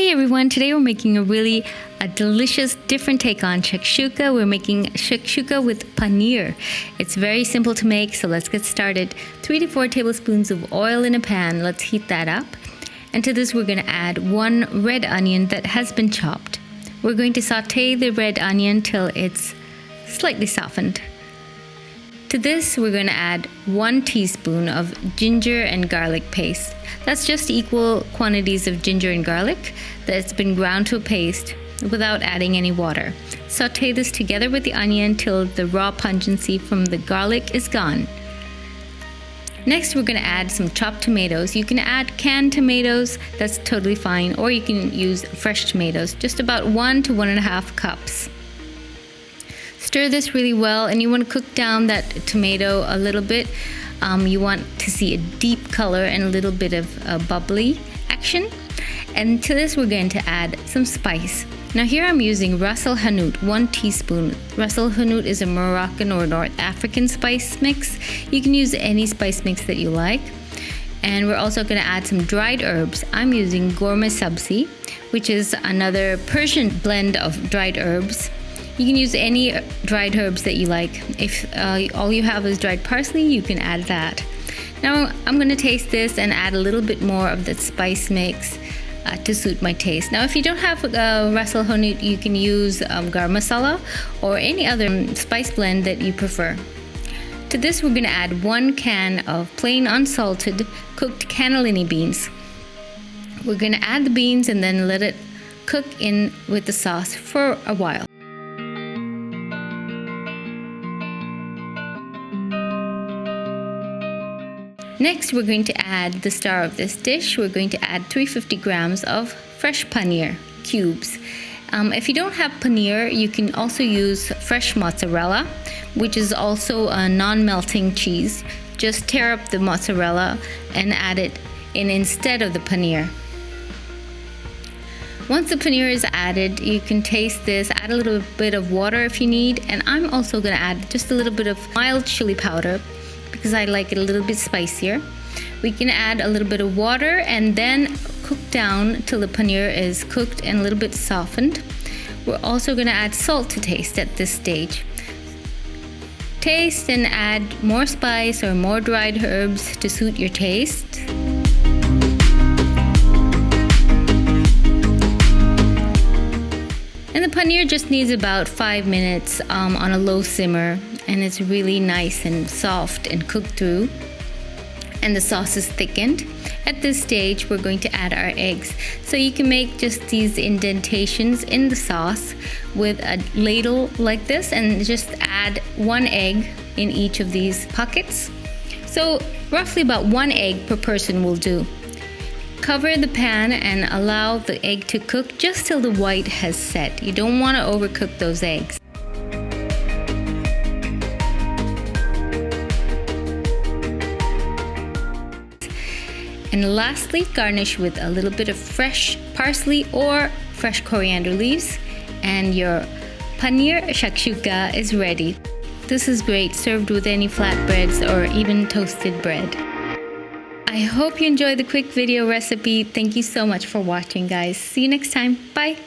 Hey everyone, today we're making a delicious different take on shakshuka. We're making shakshuka with paneer. It's very simple to make, so let's get started. 3 to 4 tablespoons of oil in a pan. Let's heat that up. And to this we're going to add 1 red onion that has been chopped. We're going to saute the red onion till it's slightly softened. To this, we're going to add 1 teaspoon of ginger and garlic paste. That's just equal quantities of ginger and garlic that's been ground to a paste without adding any water. Saute this together with the onion till the raw pungency from the garlic is gone. Next, we're going to add some chopped tomatoes. You can add canned tomatoes, that's totally fine, or you can use fresh tomatoes, just about 1 to 1.5 cups. Stir this really well, and you want to cook down that tomato a little bit. You want to see a deep color and a little bit of bubbly action. And to this we're going to add some spice. Now here I'm using Ras el Hanout, 1 teaspoon. Ras el Hanout is a Moroccan or North African spice mix. You can use any spice mix that you like. And we're also going to add some dried herbs. I'm using Ghormeh Sabzi, which is another Persian blend of dried herbs. You can use any dried herbs that you like. If all you have is dried parsley, you can add that. Now I'm going to taste this and add a little bit more of the spice mix to suit my taste. Now if you don't have Ras el Hanout, you can use garam masala or any other spice blend that you prefer. To this we're going to add 1 can of plain unsalted cooked cannellini beans. We're going to add the beans and then let it cook in with the sauce for a while. Next, we're going to add the star of this dish. We're going to add 350 grams of fresh paneer cubes. If you don't have paneer, you can also use fresh mozzarella, which is also a non-melting cheese. Just tear up the mozzarella and add it in instead of the paneer. Once the paneer is added, you can taste this, add a little bit of water if you need, and I'm also going to add just a little bit of mild chilli powder, because I like it a little bit spicier. We can add a little bit of water and then cook down till the paneer is cooked and a little bit softened. We're also going to add salt to taste at this stage. Taste and add more spice or more dried herbs to suit your taste. And the paneer just needs about 5 minutes on a low simmer, and it's really nice and soft and cooked through, and the sauce is thickened. At this stage we're going to add our eggs. So you can make just these indentations in the sauce with a ladle like this and just add 1 egg in each of these pockets. So roughly about 1 egg per person will do. Cover the pan and allow the egg to cook just till the white has set. You don't want to overcook those eggs. And lastly, garnish with a little bit of fresh parsley or fresh coriander leaves, and your Paneer Shakshuka is ready. This is great served with any flatbreads or even toasted bread. I hope you enjoyed the quick video recipe. Thank you so much for watching, guys. See you next time. Bye.